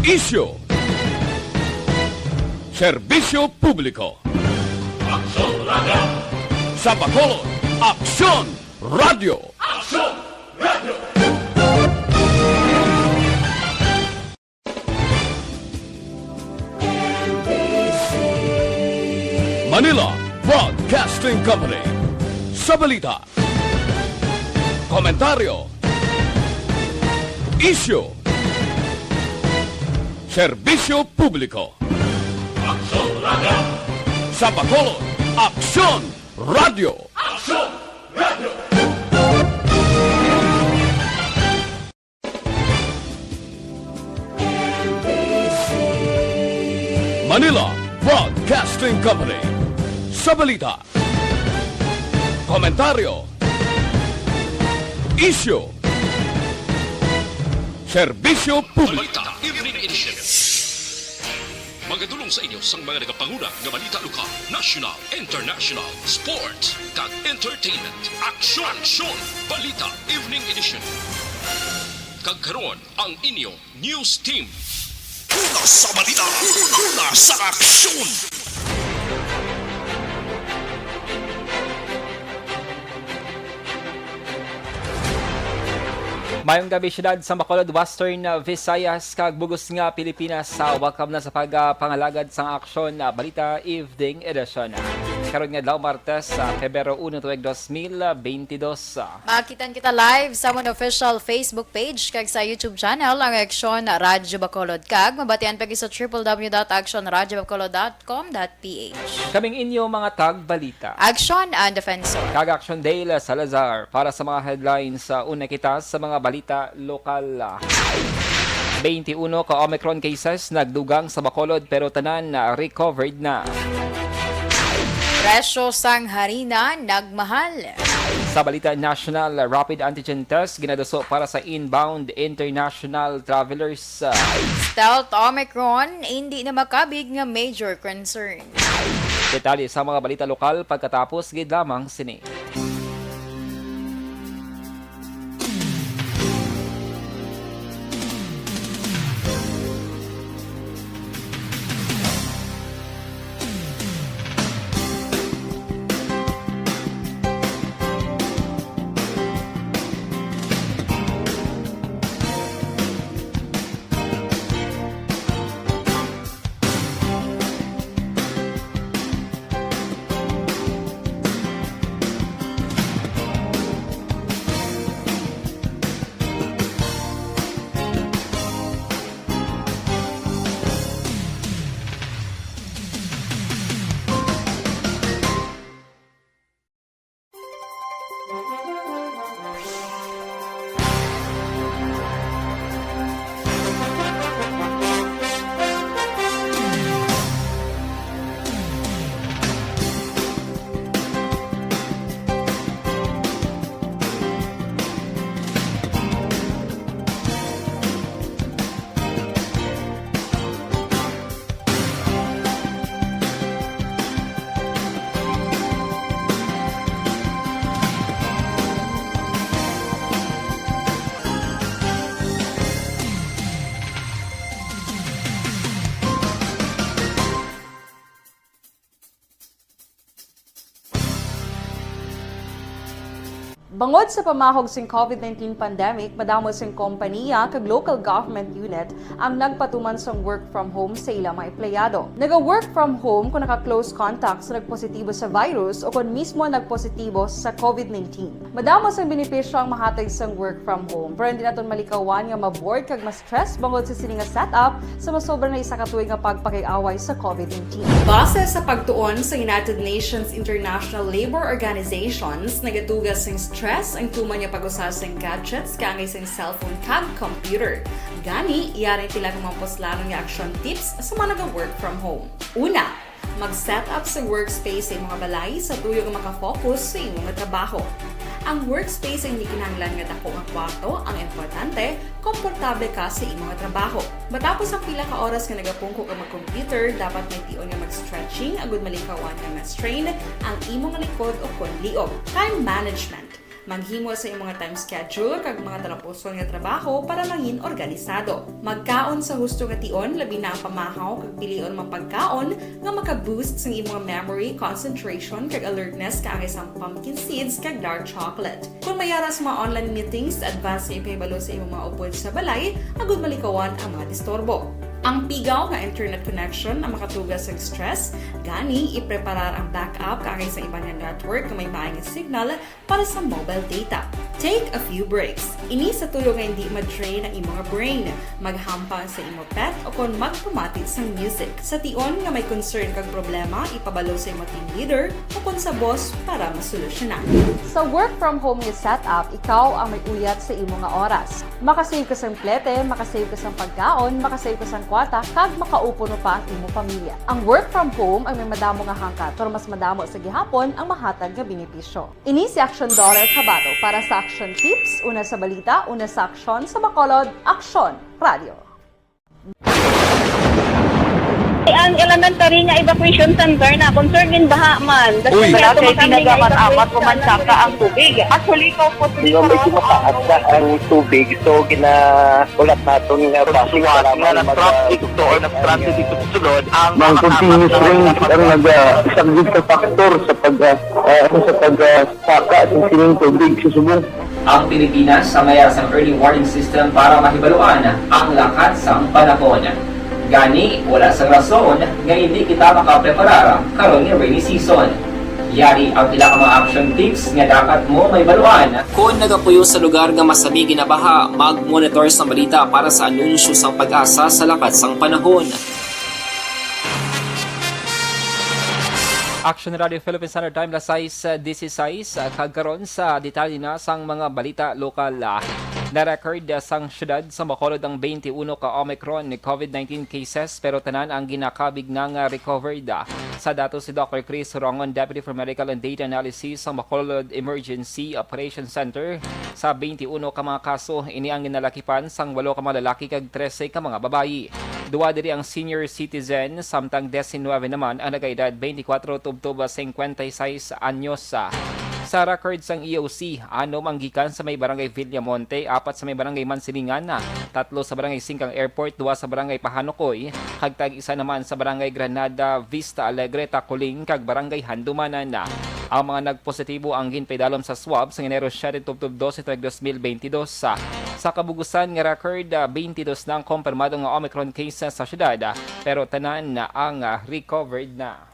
Isyu. Serbisyo publiko. Aksyon Radio! Sa Bacolod, Aksyon Radio. Aksyon Radio! Manila Broadcasting Company. Sa balita. Komentaryo. Isyu. Serbisyo publiko. Aksyon Radio! Sa Bacolod, Aksyon Radio. Aksyon Radio! Manila Broadcasting Company. Sa balita. Komentaryo. Isyu. Serbisyo publiko. Balita Evening Edition. Magadulong sa inyo sang mga nagapanguna ng balita lokal, national, international, sports, kag entertainment. Aksyon! Balita Evening Edition. Kagkaroon ang inyong news team. Una sa balita, una sa aksyon! Mayong gabi syudad sa Bacolod, Western Visayas, kag bugos nga Pilipinas sa welcome na sa pagpangalagad sang aksyon na Balita Evening Edition. Karon nga daw Martes, Pebrero 1, 2022. Makitan kita live sa mon official Facebook page kag sa YouTube channel ang Aksyon Radyo Bacolod kag mabatian pagi sa www.actionradyobacolod.com.ph. Kaming inyo mga tag balita. Aksyon and Defensor. Kag Action Dale Salazar para sa mga headlines sa una kita sa mga balita lokal. 21 ka Omicron cases nagdugang sa Bacolod pero tanan recovered na. Presyo sang harina nagmahal. Sa balita national, rapid antigen test ginadaso para sa inbound international travelers. Stealth Omicron hindi na makabig nga major concern. Detalye sa mga balita lokal pagkatapos gid lamang sini. Bangod sa pamahog sing COVID-19 pandemic, madamo sing kompanya kag local government unit ang nagpatuman sang work from home sa ilang mga empleyado. Naga-work from home kung naka-close contact sa nagpositibo sa virus o kung mismo nagpositibo sa COVID-19. Madamo sang benepisyo ang mahatag sang work from home, pero hindi naton malikawan nga ma-bored kag ma-stress bangod sa sini nga setup sa masobra na isa ka tuig nga pagpakiaway sa COVID-19. Base sa pagtuon sa United Nations International Labour Organizations, nagatugas sing stress ang tuman niya pag-usas ng gadgets kangay sa cellphone kag computer. Gani, iyarin tila ng mga poslanong nga action tips sa mga nag-work from home. Una, mag-set up sa workspace sa mga balay sa tuyo nga makafocus sa imong trabaho. Ang workspace ay hindi kinahanglan nga dako nga kwarto, ang importante, komportable ka sa imong trabaho. Matapos ang pila ka oras nga nagapungko ka mag-computer, dapat may tion nga mag-stretching agud malikawan nga ma-strain ang imong likod o kon liog. Time management. Maghimo sa imong mga time schedule kag mga tarapuson nga trabaho para mangin organisado. Magkaon sa husto nga tion, labi na ang pamahaw kag pilion mapagkaon nga maka-boost sa imong memory, concentration kag alertness kaangay sa pumpkin seeds kag dark chocolate. Kung mayaras mga online meetings, advance sa ipahibalo sa imong mga upod sa balay, agud malikawan ang mga disturbo. Ang pigaw nga internet connection ang makatugas sa stress, gani ipreparar ang backup kaangay sa ibang network nga may maayong signal para sa mobile data. Take a few breaks. Ini sa tuyo nga hindi ma-drain ang imong brain. Maghampang sa imong pet o kung magpumatid sa music. Sa tion nga may concern kag problema, ipabalo sa imong team leader o kung sa boss para masolusyonan. Sa work from home nga setup, ikaw ang may uyat sa imong nga oras. Makasave ka sa plete, makasave ka sa pagkaon, makasave ka sa kwata, kag makaupo no pa ang imong pamilya. Ang work from home ay may madamo nga hangkat, pero mas madamo sa gihapon ang mahatag nga benepisyo. Ini si Action Dollar Kabato para sa Action Tips, una sa balita, una sa aksyon sa Bacolod, Action Radio. Ang elementary nga evacuation center na concern in baha man. Uy! Kaya ginagamat-amat pumansaka ang tubig. Actually, ikaw po Hindi mo medyo mataas na ang tubig. So, ulat natin nga basi para traffic to or traffic dito sunod ang Mang continuous ring ang nag-isang sa factor sa pagsaka at sining tubig sa subong. Ang Pilipinas sa mayas ang early warning system para mahibaluan ang lakas ng panahon. Gani, wala sa rason nga hindi kita makapreparar karon nga rainy season. Yari ang pila ka mga action tips nga dapat mo may baluan. Kung nagapuyo sa lugar nga masabi ginabaha, mag-monitor sa balita para sa anunsyo sang pag-asa sa lakas ng panahon. Action Radio Philippine Standard Time, las 6:16, kagkaroon sa detalye na sang mga balita lokal. Na-record sang syudad sa Bacolod ang 21 ka Omicron COVID-19 cases pero tanan ang ginakabig ng recovered. Sa datos si Dr. Chris Rongon, Deputy for Medical and Data Analysis sa Bacolod Emergency Operations Center, sa 21 ka mga kaso, ini ang ginalakipan sang 8 ka mga lalaki kag 13 ka mga babayi. Duwa diri ang senior citizen, samtang 19 naman ang nagaedad 24 tubtob 56 anyos. Sa record sang EOC, 6 ang gikan sa may barangay Villamonte, 4 sa may barangay Mansilingan, 3 sa barangay Singkang Airport, 2 sa barangay Pahanokoy, hagtag isa naman sa barangay Granada, Vista Alegre, Taculing, kag barangay Handumanan. Ang mga nagpositibo ang ginpedalom sa swab sa Enero 7 tubtob 12 2022. Sa kabugusan nga record, 22 na ang kumpirmado nga Omicron cases sa syudad, pero tanan na ang recovered na.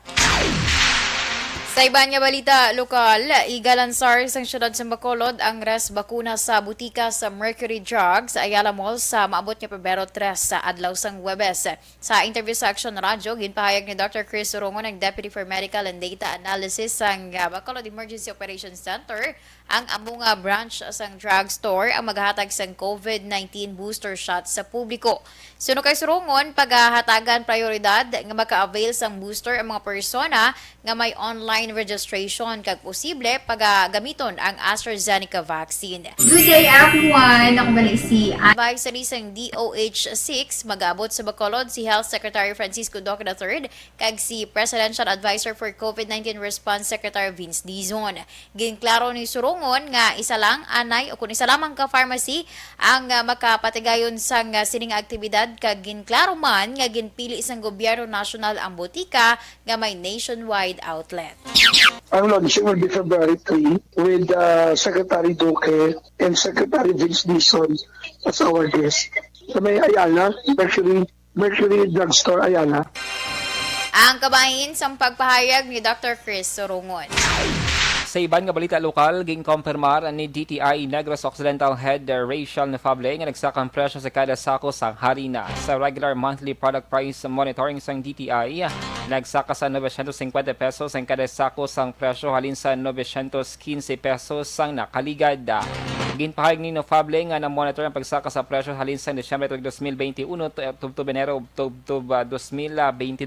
Sa iba nga balita lokal, igalansar sa siyudad sa Bacolod ang res bakuna sa butika sa Mercury Drugs sa Ayala Mall sa maabot nga Pebrero 3 sa adlaw sang Huwebes. Sa interview sa Action Radio, ginpahayag ni Dr. Chris Rongon, ang Deputy for Medical and Data Analysis sang Bacolod Emergency Operations Center, ang among branch sang drugstore ang maghahatag sang COVID-19 booster shots sa publiko. Suno kay Surongon, paghahatagan prioridad nga maka-avail sang booster ang mga persona nga may online registration kag posible paggamiton ang AstraZeneca vaccine. Good day everyone! Ako ba si Advisory sang DOH-6 mag-abot sa Bacolod si Health Secretary Francisco Duque III kag si Presidential Advisor for COVID-19 Response Secretary Vince Dizon. Ginklaro ni Surongon nga isa lang anay o kung isa lamang ka pharmacy ang makapatigayon sang sining aktibidad kag ginklaro man nga ginpili sang gobyerno nasyonal ang botika nga may nationwide outlet. Ang launching will be February 3 with Secretary Duque and Secretary Vince Dizon as our guest. Sa may Ayala, Mercury Drugstore Ayala. Ang kabahin sa pagpahayag ni Dr. Chris Sorongon. Sa iban nga balita lokal, ginkompirmar ni DTI Negros Occidental Head Rachel Nefable nga nagsakang presyo sa kada sako sang harina. Sa regular monthly product price monitoring sang DTI, nagsaka sa 950 pesos ang kada sako sang presyo halin sa 915 pesos sang nakaligad. Ginpahayag ni Nefable nga na-monitor ang pagsaka sa presyo halin sa Disyembre 2021 tubtob Enero tubtob 2022.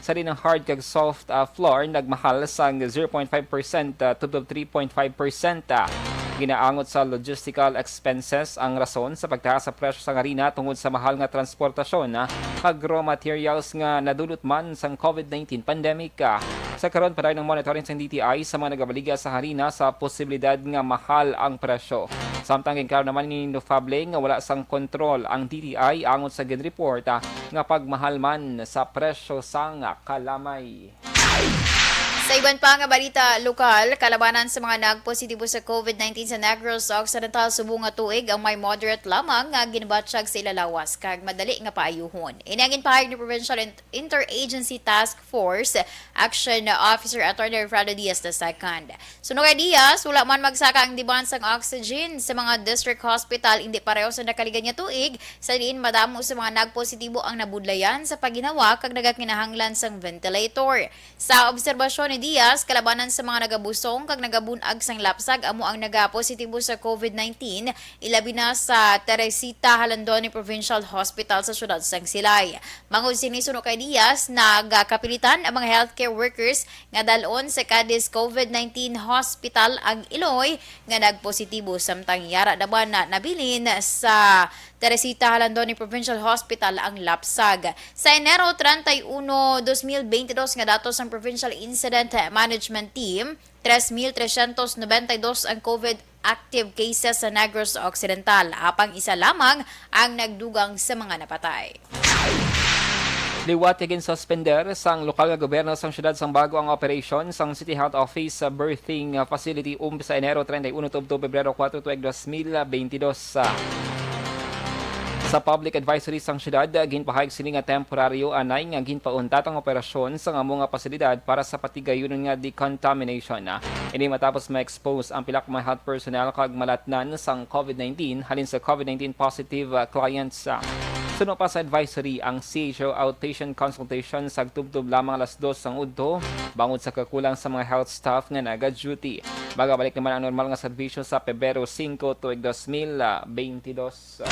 Sa rin ng hard kag soft flour nagmahal sang 0.5% tubtob 3.5%. Ginaangot sa logistical expenses ang rason sa pagtaas sa presyo sa harina tungod sa mahal nga transportasyon kag raw materials nga nadulot man sang COVID-19 pandemic. Sa karon pa ng monitoring sa DTI sa mga nagabaliga sa harina sa posibilidad nga mahal ang presyo. Samtang ginkaro naman ni Nofable nga wala sang kontrol ang DTI angon sa gid report nga pagmahal man sa presyo sang kalamay. Sa iban pa nga balita lokal, kalabanan sa mga nagpositibo sa COVID-19 sa Negros Occidental subong nga tuig ang may moderate lamang nga ginabatsyag sa ilalawas kag madali nga paayuhon. Inangin pahayag ni Provincial Interagency Task Force Action Officer Attorney Alfredo Diaz II. Suno kay Diaz, wala man magsaka ang demand sang oxygen sa mga district hospital hindi pareho sa nakaligan nga tuig sa diin madamo sa mga nagpositibo ang nabudlayan sa paginawa kag nagakinahanglan sang ventilator. Sa obserbasyon ni Diaz, kalabanan sa mga nagabusong kag nagabunag sang lapsag amo ang nagapositibo sa COVID-19 ilabi na sa Teresita Halandoni Provincial Hospital sa syudad sang Silay. Mangod sinisuno kay Diaz nagakapilitan ang mga healthcare workers nga dalon sa Cadiz COVID-19 Hospital ang Iloy nga nagpositibo samtang yara daban na nabilin sa Teresita Halandoni Provincial Hospital ang lapsag. Sa Enero 31, 2022 nga datos ng Provincial Incident Management Team, 3,392 ang COVID active cases sa Negros Occidental, apang isa lamang ang nagdugang sa mga napatay. Liwat igin suspender sang lokal nga gobyerno sang syudad sang bago ang operation sang City Health Office sa birthing facility sa Enero 31 to Pebrero 4 tuig 2022. Sa public advisory sang syudad, ginpahayag sini nga temporaryo anay nga ginpauntat ang operasyon sa amo nga pasilidad para sa patigayonon nga decontamination. Ini matapos ma-expose ang pila ka mga health personnel kag malatnan sang COVID-19 halin sa COVID-19 positive clients. Suno pa sa advisory ang CHO outpatient consultation sa tubtub lamang alas 2 sang udto bangod sa kakulang sa mga health staff nga naga-duty. Magabalik naman ang normal nga serbisyo sa Pebrero 5 tuig 2022.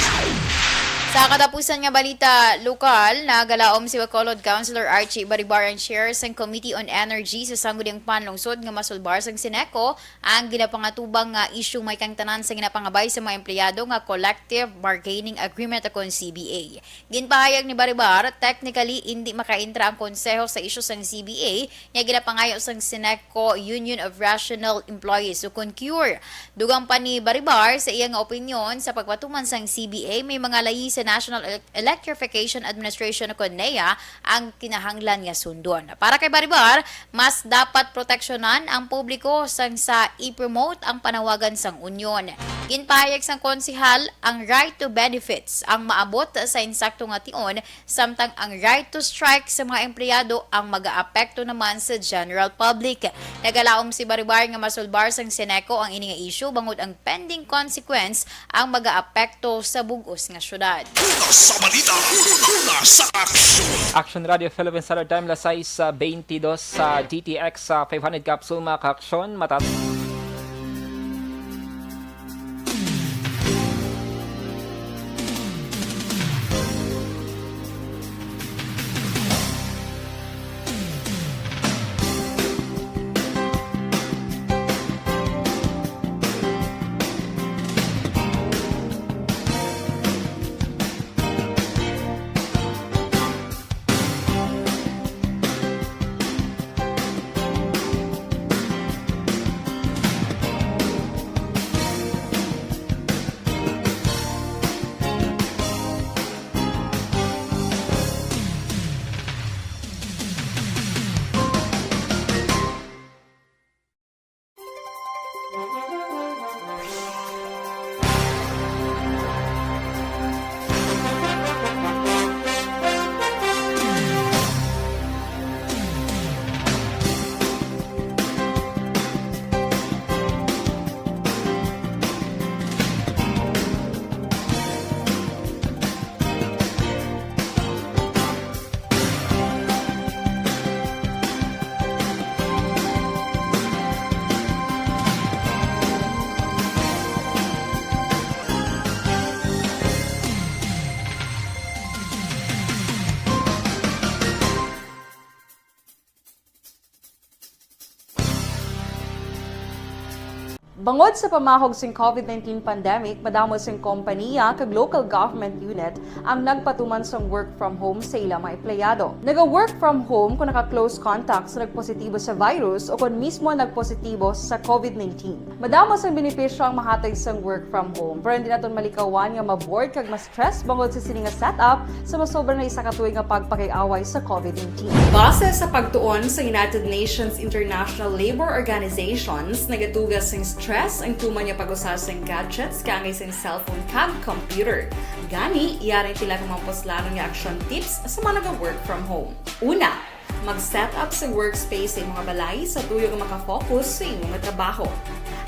Sa katapusan nga balita lokal, nagalaom si Bacolod Councilor Archie Baribar ang chair sang Committee on Energy sa sangguniang panlungsod nga masulbar sang Sineco ang ginapangatubang nga issue may kang tanan sa ginapangabay sa mga empleyado nga collective bargaining agreement akon CBA. Ginpahayag ni Baribar, technically hindi makaintra ang konseho sa issue sang CBA nga ginapangayo sang Sineco Union of Rational Employees o CONCURE. Dugang pa ni Baribar sa iyang opinyon sa pagpatuman sang CBA may mga layi sa National Electrification Administration o NEA ang kinahanglan nga sundon. Para kay Baribar, mas dapat proteksyonan ang publiko sang sa i-promote ang panawagan sang unyon. Ginpahayag sang konsihal ang right to benefits ang maabot sa insakto nga tion samtang ang right to strike sa mga empleyado ang mag-aapekto naman sa general public. Nagalaom si Baribar nga masulbar sang Sineco ang ini nga issue bangod ang pending consequence ang mag-aapekto sa bugos nga syudad. Sa balita, sa aksyon. Action Radio Philippines Standard Time las 6:22 sa GTX sa 500 capsule mga ka-aksyon Bangod sa pamahog sing COVID-19 pandemic, madamo sing kompanya kag local government unit ang nagpatuman sang work from home sa ilang mga empleyado. Naga-work from home kung naka-close contact sa nagpositibo sa virus o kung mismo nagpositibo sa COVID-19. Madamo sang benepisyo ang mahatag sang work from home, pero hindi naton malikawan nga ma-bored kag ma-stress bangod sa sini nga setup sa masobra na isa ka tuig nga pagpakiaway sa COVID-19. Base sa pagtuon sa United Nations International Labour Organizations, nagatugas sing stress ang tuman niya pag-usas ng gadgets kangay sa cellphone kag computer. Gani, iyaring tila kang mga poslanong nga action tips sa mga nag-work from home. Una, mag-set up sa workspace sa mga balay sa tuyo nga makafocus sa inyong trabaho.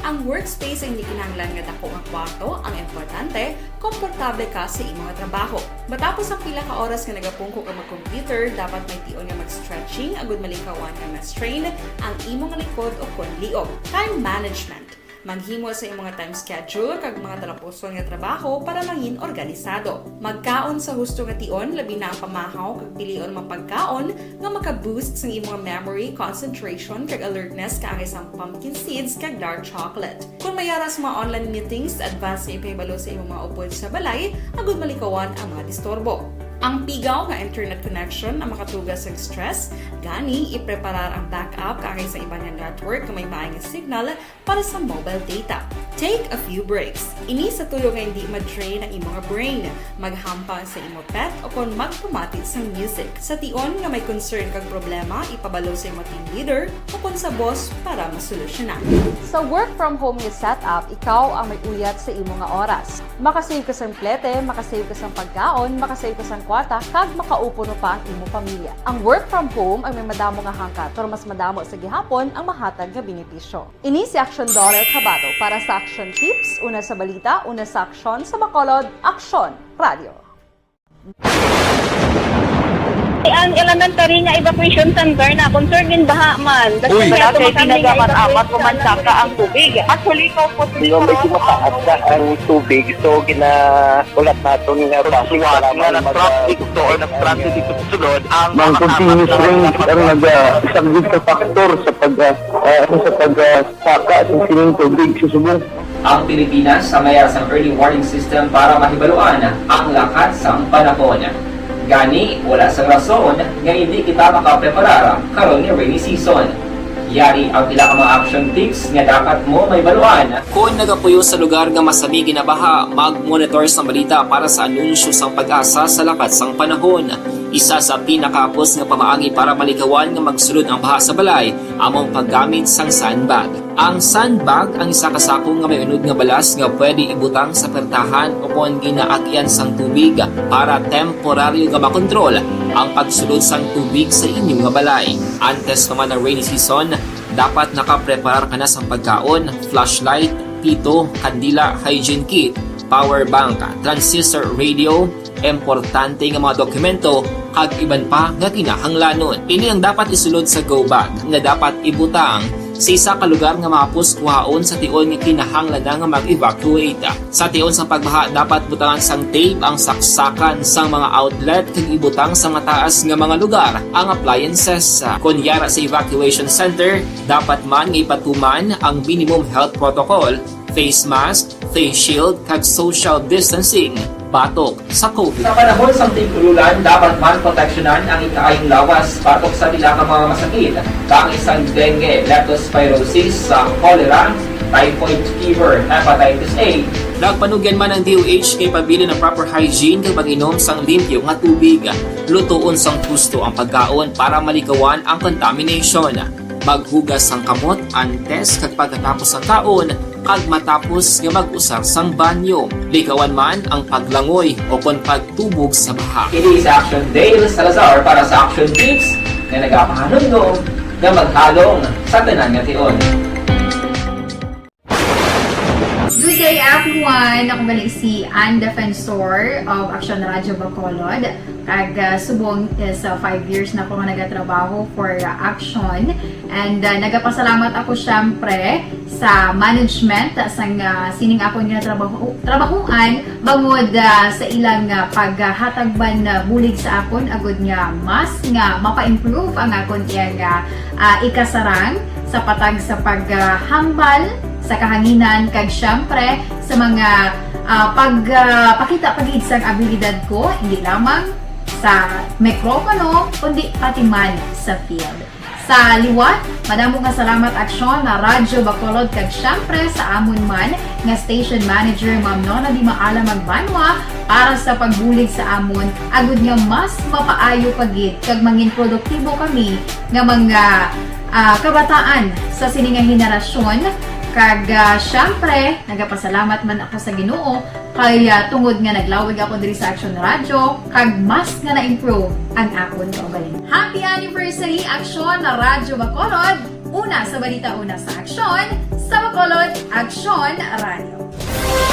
Ang workspace ay hindi kinahanglan nga dako ang kwarto, ang importante, komportable ka sa imong trabaho. Matapos ang pila ka oras nga nagapungko ka mag-computer, dapat may tion nga mag-stretching agud malikawan nga ma-strain ang imong likod o konliog. Time management. Maghimo sa imong time schedule kag mga talapuson nga trabaho para maging organisado. Magkaon sa husto nga tion, labi na ang pamahaw kag pilion mang pagkaon nga maka-boost sa imong memory, concentration kag alertness kaangay sang pumpkin seeds kag dark chocolate. Kung mayaras mga online meetings, advance nga ipahibalo sa imong mga upod sa balay, agud malikawan ang mga disturbo. Ang pigaw nga internet connection ang makatugas sa stress, gani ipreparar ang backup kaangay sa iba nga network nga may maayong signal para sa mobile data. Take a few breaks. Ini sa tuyo nga hindi ma-drain ang imong brain, maghampang sa imong pet o kung magpumatid sa music. Sa tion nga may concern kag problema, ipabalo sa imong team leader o kung sa boss para masolusyonan. Sa work from home nga setup, ikaw ang may uyat sa imong nga oras. Makasave ka sa plete, makasave ka sa pagkaon, makasave ka sa kwarta, kag makaupo no pa ang imong pamilya. Ang work from home ay may madamo nga hangkat, pero mas madamo sa gihapon ang mahatag nga benepisyo. Ini si Action Dollar Kabato para sa Action Tips, una sa balita, una sa aksyon sa Bacolod, Aksyon Radio. Ang elementary nga evacuation center na concern din baha man. Uy, Kaya tinagamat-amat kumansaka ang tubig. Actually, ikaw po medyo mataas na ang tubig. So, ginaulat natin nga pasiwala nga ng traffic to or ng traffic dito sa sulod. Ang continuous rain ang nag-isang factor sa pagsaka sa sining tubig sa subong. Ang Pilipinas sa mayroon sa early warning system para mahibaluan ang lakas ng panahon. Gani, wala sa rason nga hindi kita makapreparar karon ni rainy season. Yari ang pila ka mga action tips nga dapat mo may baluan. Kung nagapuyo sa lugar nga masabi ginabaha, mag-monitor sa balita para sa anunsyo sang pag-asa sa lakas sang panahon. Isa sa pinakapos nga pamaagi para malikawan nga magsulod ang baha sa balay, among paggamit sang sandbag. Ang sandbag ang isa kasakong nga may unod nga balas nga pwede ibutang sa pertahan o kung ginaagyan sang tubig para temporaryo nga makontrol ang pagsulod sang tubig sa inyong nga balay. Antes naman ng rainy season, dapat nakapreparar ka na sang pagkaon, flashlight, pito, kandila, hygiene kit, power bank, transistor radio, importante nga mga dokumento kag iban pa nga kinahanglanon. Ini ang dapat isulod sa go bag nga dapat ibutang sa isa ka lugar nga mapus kuhaon sa tion nga kinahanglan nga mag-evacuate. Sa tion sa pagbaha dapat butangan sang tape ang saksakan sang mga outlet kag ibutang sa mataas nga mga lugar ang appliances. Kunyara sa evacuation center, dapat man nga ipatuman ang minimum health protocol, face mask, face shield kag social distancing batok sa COVID. Sa panahon sa tigululan, dapat man proteksyonan ang ikaayong lawas batok sa nila mga masakit. Kang isang dengue, leptospirosis, cholera, typhoid fever, hepatitis A. Nagpanugyan man ang DOH kay pabili ng proper hygiene kay pag-inom sang limpyo nga tubig. Lutuon sang gusto ang pagkaon para malikawan ang contamination. Maghugas sang kamot antes kag pagkatapos ang kaon kag matapos nga mag-usar sang banyo. Likawan man ang paglangoy o kon pagtubog sa baha. It is Action Dale Salazar para sa Action Tips na nagapahanundong nga maghalong sa tanan nga tion. Good day everyone! Ako balik si Ann Defensor of Action Radio Bacolod. Kag subong is 5 years na ako nga nagatrabaho for Action. And nagapasalamat ako syempre sa management sang sining ako nga trabahuan bangod sa ilang paghatagban bulig sa akon agud nga mas nga mapa-improve ang akon iyang ikasarang sa patag sa paghambal sa kahanginan kag syempre sa mga pakita pagid sang abilidad ko hindi lamang sa mikropono kundi pati man sa field. Sa liwat, madamo nga salamat aksyon na Radyo Bacolod kag syempre sa amon man nga station manager Ma'am Nona Di Maalam Magbanwa para sa pagbulig sa amon agud nga mas mapaayo pagid kag mangin produktibo kami nga mga kabataan sa sining nga henerasyon. Kag syempre, nagapasalamat man ako sa Ginoo kay tungod nga naglawig ako diri sa Action Radio kag mas nga na-improve ang akon kaugalingon. Happy anniversary Action na Radyo Bacolod! Una sa balita, una sa aksyon, sa Bacolod Action Radio.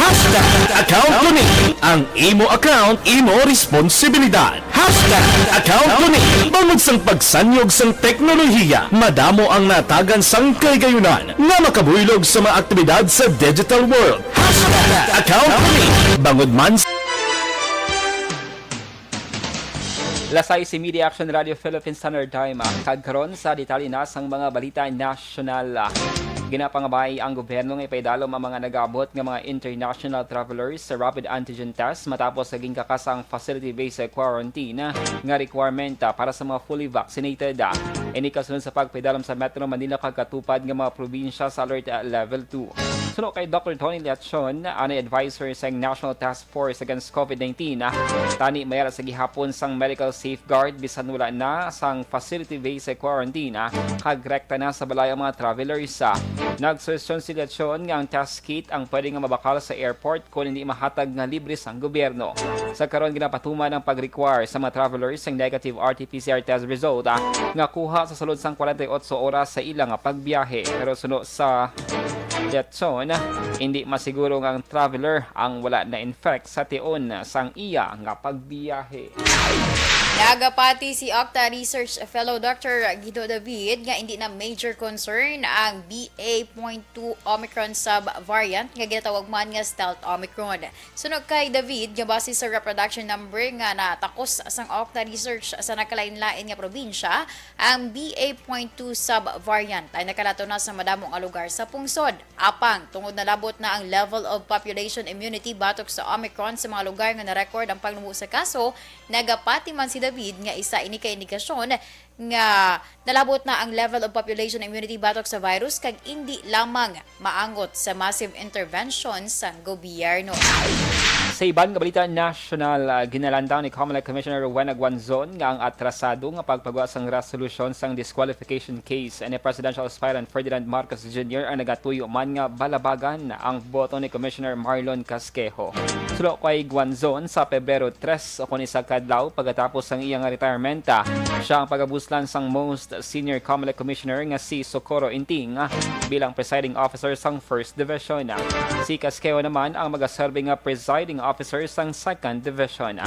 Hashtag account ko ni. Ang imo account, imo responsibilidad. Hashtag account ko ni. Bangod sang pagsanyog sang teknolohiya, madamo ang natagan sang kaygayunan nga makabuylog sa mga aktibidad sa digital world. Hashtag account ko ni. Bangod man Lasay si Media Action Radio Philippine Standard Time. Kagkaron sa detalye na sang mga balita national. Ginapangabay ang gobyerno nga ipaidalom ang mga nag-abot nga mga international travelers sa rapid antigen test matapos naging kakasang facility-based quarantine nga requirement para sa mga fully vaccinated. Ini kasunod sa pagpaidalom sa Metro Manila kagkatupad nga mga probinsya sa alert level 2. Sunod kay Dr. Tony Leachon, ani advisor sa National Task Force Against COVID-19, tani mayara sa gihapon sang medical safeguard bisan wala na sang facility-based quarantine kag rekta na sa balay ang mga travelers. Nagsuwestyon si Leachon nga ang test kit ang pwede nga mabakal sa airport kung hindi mahatag nga libre sang gobyerno. Sa karon ginapatuman ang pag-require sa mga travelers ang negative RT-PCR test result nga kuha sa sulod sang 48 oras sa ilang pagbiyahe. Pero sunod sa Leachon, hindi masiguro nga ang traveler ang wala na infect sa tion sang iya nga pagbiyahe. Nagapati si Octa Research Fellow Dr. Guido David nga hindi na major concern ang BA.2 Omicron sub-variant nga ginatawag man nga stealth Omicron. Sunog kay David, nga base sa reproduction number nga natakos sang Octa Research sa nakalain-lain nga probinsya, ang BA.2 sub-variant ay nakalato na sa madamong lugar sa pungsod. Apang, tungod na labot na ang level of population immunity batok sa Omicron sa mga lugar nga na-record ang pagnubo sa kaso, nagapati man si David nga isa ini kay indikasyon nga nalabot na ang level of population immunity batok sa virus kag hindi lamang maangot sa massive intervention sa gobyerno. Sa iban nga balita national, ginalantaw ni COMELEC Commissioner Rowena Guanzon nga ang atrasado nga pagpagawa sang resolusyon sang disqualification case ni presidential aspirant Ferdinand Marcos Jr. ang nagatuyo man nga balabagan ang boto ni Commissioner Marlon Casquejo. Sulo kay Guanzon sa Pebrero 3 o kung isa kadlaw pagkatapos sang iyang retirement, siya ang pagabuslan sang most senior COMELEC Commissioner nga si Socorro Inting bilang presiding officer sang First Division. Si Casquejo naman ang magaserve nga presiding officer sang 2nd Division.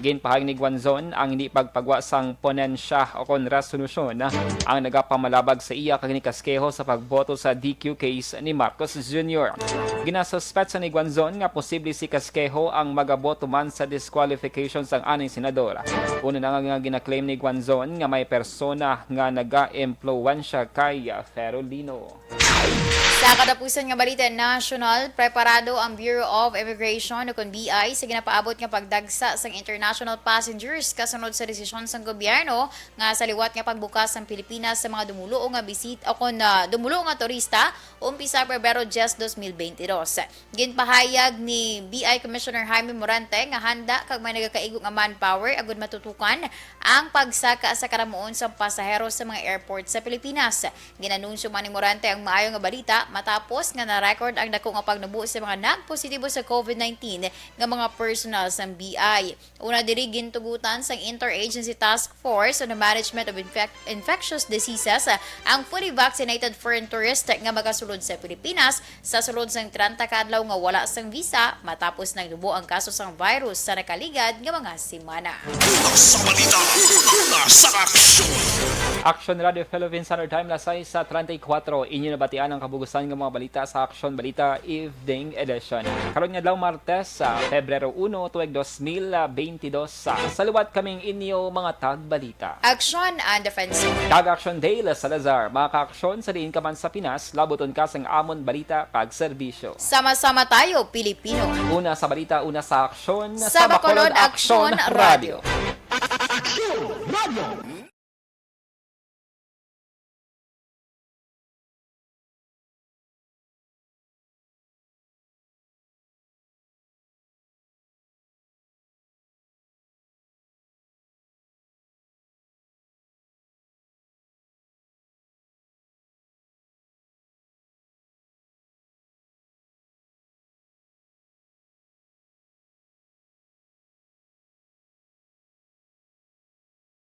Ginpahag ni Guanzon ang hindi pagpagwa sang ponensya o kon resolusyon ang nagapamalabag sa iya kag ni Casquejo sa pagboto sa DQ case ni Marcos Jr. Ginasuspet sa ni Guanzon nga posible si Casquejo ang magaboto man sa disqualification sang aning senador. Una na nga ginaklaim ni Guanzon nga may persona nga naga-impluwensya kay Ferolino. Sa katapusan nga balita national, preparado ang Bureau of Immigration o kon BI sa ginapaabot nga pagdagsa sang international passengers kasunod sa desisyon sang gobyerno nga sa liwat nga pagbukas ng Pilipinas sa mga dumulo nga bisit o kon dumulo nga turista umpisa Pebrero 10, 2022. Ginpahayag ni BI Commissioner Jaime Morante nga handa kag may nagakaigo nga manpower agud matutukan ang pagsaka sa karamuon sa pasahero sa mga airport sa Pilipinas. Ginanunsyo man ni Morante ang maayo nga balita matapos nga na-record ang dako nga pagnubo sa mga nagpositibo sa COVID-19 nga mga personnel sa BI. Una diri gintugutan sang Interagency Task Force on the Management of Infectious Diseases ang fully vaccinated foreign tourist nga magasulod sa Pilipinas sa sulod sang 30 kadlaw nga wala sang visa matapos nagnubo ang kaso sang virus sa nakaligad nga mga semana. Sa balita, una sa aksyon. Action Radio Philippine Standard Time lasay sa 34 inyo nabatian ang kabugusan bisan ng mga balita sa Aksyon Balita Evening Edition. Karon nga daw Martes sa Pebrero 1 tuig 2022 sa saluwat kaming inyo mga tagbalita. Aksyon ang defensor. Kag-Aksyon Day Salazar, mga ka-aksyon sa diin ka man sa Pinas, labuton ka sang amon balita kag serbisyo. Sama-sama tayo, Pilipino. Una sa balita, una sa aksyon, Sa Bacolod Aksyon Radio. Aksyon Radio